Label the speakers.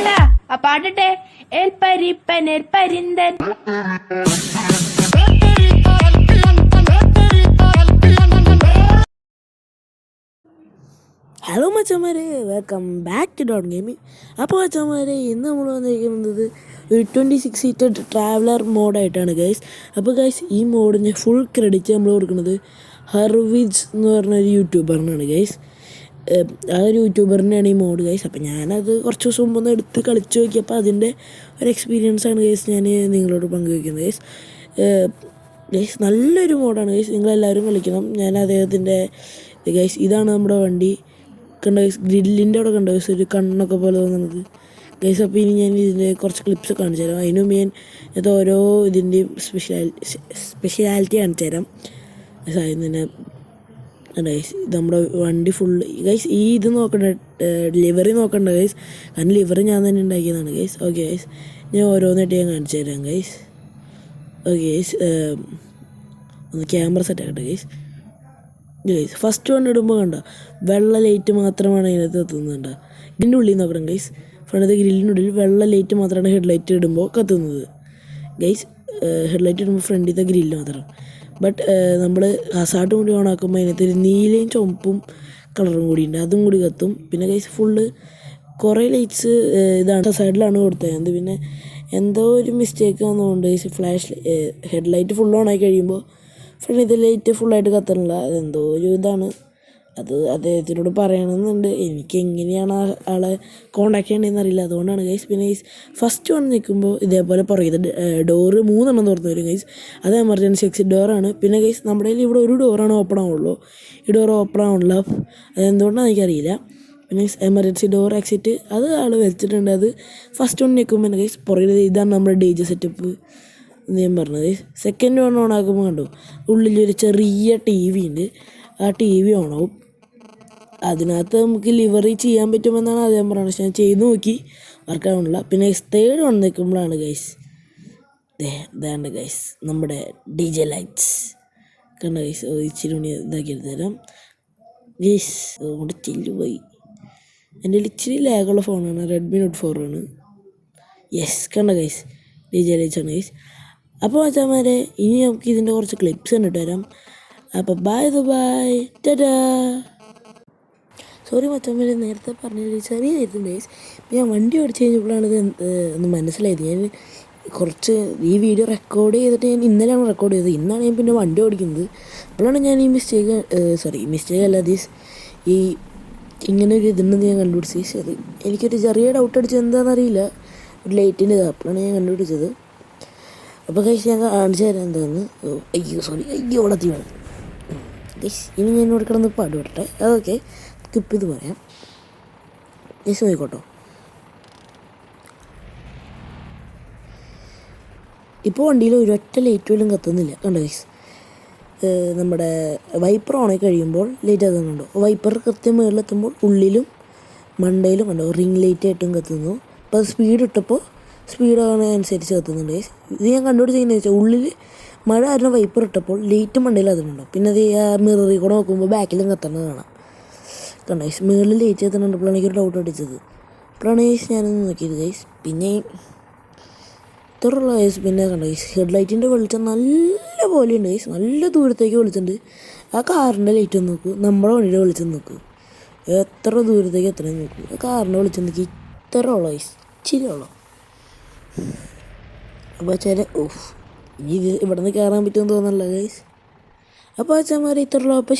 Speaker 1: കേടാ ആ പാടട്ടെ എൽ പരിപ്പൻ എൽ പരിന്തൻ.
Speaker 2: ഹലോ മച്ചന്മാരെ, welcome back two dot gaming. അപ്പോൾ മച്ചന്മാരെ, ഇന്ന് നമ്മൾ വന്നിരിക്കുന്നത് ഒരു 26 സീറ്റഡ് ട്രാവലർ മോഡായിട്ടാണ് ഗൈസ്. അപ്പോൾ ഗൈസ്, ഈ മോഡിന് ഫുൾ ക്രെഡിറ്റ് നമ്മൾ കൊടുക്കുന്നത് ഹർവിസ് എന്ന് പറഞ്ഞൊരു യൂട്യൂബറിനാണ് ഗൈസ്. ആ ഒരു യൂട്യൂബറിനാണ് ഈ മോഡ് ഗൈസ്. അപ്പോൾ ഞാനത് കുറച്ച് ദിവസം മുമ്പ് ഒന്ന് എടുത്ത് കളിച്ച് നോക്കിയപ്പോൾ അതിൻ്റെ ഒരു എക്സ്പീരിയൻസാണ് ഗൈസ് ഞാൻ നിങ്ങളോട് പങ്കുവയ്ക്കുന്നത് ഗൈസ്. ഗൈസ് നല്ലൊരു മോഡാണ് ഗൈസ്, നിങ്ങളെല്ലാവരും കളിക്കണം. ഞാൻ അദ്ദേഹത്തിൻ്റെ ഗൈസ്, ഇതാണ് നമ്മുടെ വണ്ടി കണ്ട ഗൈസ്, ഗ്രില്ലിൻ്റെ അവിടെ കണ്ട ഗൈസ്, ഒരു കണ്ണൊക്കെ പോലെ തോന്നുന്നത് ഗൈസ്. അപ്പോൾ ഇനി ഞാൻ ഇതിൻ്റെ കുറച്ച് ക്ലിപ്സ് കാണിച്ചു തരാം. അതിന് മുമ്പ് ഞാൻ ഇത് ഓരോ ഇതിൻ്റെയും സ്പെഷ്യാലിറ്റി കാണിച്ചു തരാം ഗൈസ്. ആദ്യം തന്നെ ഗൈസ്, ഇത് നമ്മുടെ വണ്ടി ഫുള്ള് ഗൈസ്. ഈ ഇത് നോക്കണ്ട, ലിവറി നോക്കണ്ട ഗൈസ്, കാരണം ലിവറി ഞാൻ തന്നെ ഉണ്ടാക്കിയതാണ് ഗൈസ്. ഓക്കെ ഗൈസ്, ഞാൻ ഓരോന്നായിട്ട് ഞാൻ കാണിച്ചു തരാം ഗൈസ്. ഓക്കെ ഗൈസ്, ഒന്ന് ക്യാമറ സെറ്റ് ആക്കട്ടെ ഗൈസ്. ഗൈസ് ഫസ്റ്റ് വൺ ഇടുമ്പോൾ കണ്ട വെള്ള ലൈറ്റ് മാത്രമാണ് അതിനകത്ത് കത്തുന്നുണ്ട്. ഇതിൻ്റെ ഉള്ളിൽ നോക്കണം ഗൈസ്, ഫ്രണ്ടത്തെ ഗ്രില്ലിനുള്ളിൽ വെള്ള ലൈറ്റ് മാത്രമാണ് ഹെഡ്ലൈറ്റ് ഇടുമ്പോൾ കത്തുന്നത് ഗൈസ്. ഹെഡ്ലൈറ്റ് ഇടുമ്പോൾ ഫ്രണ്ടിലത്തെ ഗ്രില്ല് മാത്രം. ബട്ട് നമ്മൾ ഹസാർഡ് കൂടി ഓൺ ആക്കുമ്പോൾ അതിനകത്ത് ഒരു നീലയും ചുവപ്പും കളറും കൂടി ഉണ്ട്, അതും കൂടി കത്തും. പിന്നെ ഗൈസ് ഫുള്ള് കുറേ ലൈറ്റ്സ് ഇതാണ് സൈഡിലാണ് കൊടുത്തത്. പിന്നെ എന്തോ ഒരു മിസ്റ്റേക്ക് വന്നുകൊണ്ട് guys flash headlight full on ആയി കഴിയുമ്പോൾ ഫ്രണ്ടിലത്തെ ലൈറ്റ് ഫുള്ളായിട്ട് കത്തണില്ല. അതെന്തോ ഒരു ഇതാണ്. അത് അദ്ദേഹത്തിനോട് പറയണമെന്നുണ്ട്. എനിക്ക് എങ്ങനെയാണ് ആളെ കോണ്ടാക്ട് ചെയ്യണമെന്ന് അറിയില്ല, അതുകൊണ്ടാണ് ഗൈസ്. പിന്നെ ഗൈസ് ഫസ്റ്റ് വന്ന് നിൽക്കുമ്പോൾ ഇതേപോലെ പറയുന്നത് ഡോറ് 3 തുറന്നു വരും ഗൈസ്. അത് എമർജൻസി എക്സിറ്റ് ഡോറാണ്. പിന്നെ ഗൈസ് നമ്മുടെ കയ്യിൽ ഇവിടെ ഒരു ഡോറാണ് ഓപ്പൺ ആവുള്ളൂ, ഈ ഡോർ ഓപ്പൺ ആവുന്നില്ല, അതെന്തുകൊണ്ടാണെന്ന് എനിക്കറിയില്ല. പിന്നെ എമർജൻസി ഡോർ എക്സിറ്റ് അത് ആൾ വെച്ചിട്ടുണ്ട്. അത് ഫസ്റ്റ് വന്ന് നിൽക്കുമ്പോൾ ഗൈസ് പുറകിൽ ഇതാണ് നമ്മുടെ ഡി ജെ സെറ്റപ്പ് എന്ന് ഞാൻ പറഞ്ഞത്. സെക്കൻഡ് വൺ ഓൺ ആക്കുമ്പോൾ കണ്ടു ഉള്ളിലൊരു ചെറിയ ടി വി ഉണ്ട്, ആ ടി വി ഓണാവും. അതിനകത്ത് നമുക്ക് ലിവറി ചെയ്യാൻ പറ്റുമെന്നാണ് അദ്ദേഹം പറയുന്നത്. പക്ഷെ ഞാൻ ചെയ്ത് നോക്കി, വർക്കാവുന്നില്ല. പിന്നെ തേർഡ് വൺ നിൽക്കുമ്പോഴാണ് ഗൈസ് ഇതാണ് ഗൈസ് നമ്മുടെ ഡി ജെ ലൈറ്റ്സ് കണ്ട ഗൈസ്. ഇച്ചിരി മണി ഇതാക്കി എടുത്ത് തരാം ഗൈസ്. അതുകൊണ്ട് ചെല്ലുപോയി. എൻ്റെ ഇച്ചിരി ലാഗുള്ള ഫോണാണ്, റെഡ്മി നോട്ട് 4 ആണ്. യെസ് കണ്ട ഗൈസ്, ഡി ജെ ലൈറ്റ്സ് ആണ് ഗൈസ്. അപ്പോൾ മച്ചാന്മാരെ, ഇനി നമുക്ക് ഇതിൻ്റെ കുറച്ച് ക്ലിപ്സ് കണ്ടിട്ട് വരാം. അപ്പോൾ ബൈ ടാറ്റാ. സോറി മച്ചാന്മാരെ, നേരത്തെ പറഞ്ഞൊരു ചെറിയ ഇതുണ്ട് ഗൈസ്. ഞാൻ വണ്ടി ഓടിച്ച് കഴിഞ്ഞപ്പോഴാണ് ഇത് ഒന്ന് മനസ്സിലായത്. ഞാൻ കുറച്ച് ഈ വീഡിയോ റെക്കോർഡ് ചെയ്തിട്ട് ഞാൻ ഇന്നലെയാണ് റെക്കോർഡ് ചെയ്തത്, ഇന്നാണ് ഞാൻ പിന്നെ വണ്ടി ഓടിക്കുന്നത്. അപ്പോഴാണ് ഞാൻ ഈ മിസ്റ്റേക്ക് അല്ല ദീസ് ഈ ഇങ്ങനെ ഒരു ഇതുണ്ടെന്ന് ഞാൻ കണ്ടുപിടിച്ചത്. അത് എനിക്കൊരു ചെറിയ ഡൗട്ട് അടിച്ചത് എന്താണെന്നറിയില്ല, ഒരു ലൈറ്റിൻ്റെ ഇത്. അപ്പോഴാണ് ഞാൻ കണ്ടുപിടിച്ചത്. അപ്പോൾ ഗൈസ് ഞാൻ കാണിച്ചു തരാം എന്താന്ന്. അയ്യോ വളർത്തി വേണം ഗൈസ്. ഇനി ഞാൻ ഇവിടെ കിടന്ന് പാടുപെട്ടെ, അതൊക്കെ സ്കിപ്പ് ചെയ്ത് പറയാം ഗൈസ്. നോക്കിക്കോട്ടോ, ഇപ്പോൾ വണ്ടിയിൽ ഒരൊറ്റ ലൈറ്റ് പോലും കത്തുന്നില്ല കണ്ടോ ഗൈസ്. നമ്മുടെ വൈപ്പർ ഓണായി കഴിയുമ്പോൾ ലൈറ്റ് കത്തുന്നുണ്ടോ, വൈപ്പർ കൃത്യം മുകളിലെത്തുമ്പോൾ ഉള്ളിലും മണ്ടയിലും കണ്ടോ റിംഗ് ലൈറ്റ് ആയിട്ടും കത്തുന്നു. അപ്പോൾ സ്പീഡ് ഇട്ടപ്പോൾ സ്പീഡ് അനുസരിച്ച് കത്തുന്നുണ്ട് ഗൈസ്. ഇത് ഞാൻ കണ്ടുപിടിച്ചെന്ന് വെച്ചാൽ ഉള്ളിൽ മഴ കാരണം വൈപ്പർ ഇട്ടപ്പോൾ ലൈറ്റ് മണ്ടയിൽ അതിനുണ്ടോ. പിന്നെ അത് ആ മിററിൽ കൂടെ നോക്കുമ്പോൾ ബാക്കിലും കത്തണത് കാണാം കണ്ടോ ഗൈസ്. മുകളിൽ ലൈറ്റ് കത്തുന്നുണ്ടപ്പോഴാണ് എനിക്കൊരു ഡൗട്ട് അടിച്ചത്. അപ്പോഴാണ് ഗൈസ് ഞാനൊന്ന് നോക്കിയത് ഗൈസ്. പിന്നെ ഇത്രയുള്ള ഗൈസ്. പിന്നെ കണ്ടോ ഗൈസ്, ഹെഡ്ലൈറ്റിൻ്റെ വെളിച്ചം നല്ല പോലെയുണ്ട് ഗൈസ്, നല്ല ദൂരത്തേക്ക് വെളിച്ചുണ്ട്. ആ കാറിൻ്റെ ലൈറ്റ് ഒന്ന് നോക്കൂ, നമ്മുടെ വണ്ടിയുടെ വെളിച്ചം നോക്കൂ, എത്ര ദൂരത്തേക്ക് എത്രയും നോക്കൂ. ആ കാറിൻ്റെ വെളിച്ചം നോക്കി ഇത്ര ഉള്ളു ഗൈസ്, ഇച്ചിരി ഉള്ളു. അപ്പോൾ വെച്ചാൽ ഇനി ഇത് ഇവിടെ നിന്ന് കയറാൻ പറ്റുമെന്ന് തോന്നല്ല ഗൈസ്. അപ്പോൾ അച്ഛന്മാരെ ഇത്രയുള്ളൂ. അപ്പോൾ